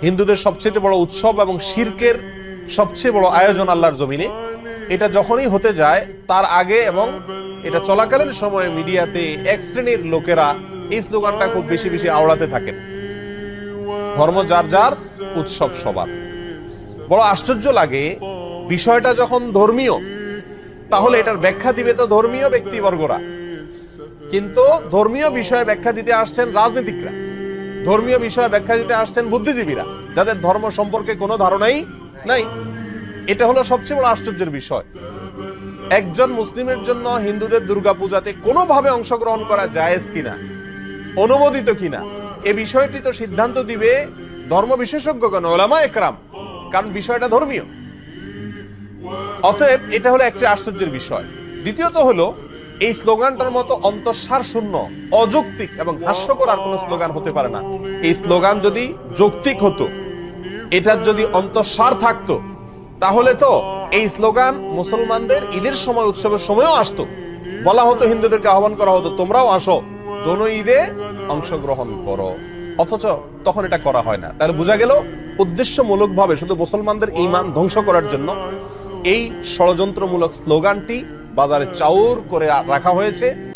হিন্দুদের সবচেয়ে বড় উৎসব এবং শিরকের সবচেয়ে বড় আয়োজন আল্লাহর জমিনে, এটা যখনই হতে যায় তার আগে এবং এটা চলাকালীন সময়ে মিডিয়াতে এক শ্রেণীর লোকেরা এই স্লোগানটা খুব বেশি বেশি আওড়াতে থাকেন, ধর্ম যার যার, উৎসব সবার। বড় আশ্চর্য লাগে, বিষয়টা যখন ধর্মীয় তাহলে এটার ব্যাখ্যা দিবে তো ধর্মীয় ব্যক্তিবর্গরা, কিন্তু ধর্মীয় বিষয়ে ব্যাখ্যা দিতে আসছেন রাজনীতিকরা, ধর্মীয় বিষয়ে ব্যাখ্যা দিতে আসছেন বুদ্ধিজীবীরা, যাদের ধর্ম সম্পর্কে কোনো ধারণাই নাই। এটা হলো সবচেয়ে বড় আশ্চর্যের বিষয়। একজন মুসলিমের জন্য হিন্দুদের দুর্গাপূজাতে কোনোভাবে অংশগ্রহণ করা জায়েজ কিনা, অনুমোদিত কিনা, এ বিষয়টি তো সিদ্ধান্ত দিবে ধর্ম বিশেষজ্ঞগণ, উলামা একরাম, কারণ বিষয়টা ধর্মীয়। অতএব এটা হলো একটা আশ্চর্যের বিষয়। দ্বিতীয়ত হলো, এই স্লোগানটার মতো অন্তঃসার শূন্য, অযৌক্তিক এবং হাস্যকর আর কোন স্লোগান হতে পারে না। এই স্লোগান যদি যৌক্তিক হতো, এটার যদি অন্তঃসার থাকতো, তাহলে তো এই স্লোগান মুসলমানদের ঈদের সময়, উৎসবের সময়ও আসতো, বলা হতো, হিন্দুদেরকে আহ্বান করা হতো, তোমরাও আসো, দোনো ঈদে অংশগ্রহণ করো। অথচ তখন এটা করা হয় না। তাহলে বোঝা গেল উদ্দেশ্যমূলক ভাবে শুধু মুসলমানদের ঈমান ধ্বংস করার জন্য এই ষড়যন্ত্রমূলক স্লোগানটি বাজারে চাউর করে রাখা হয়েছে।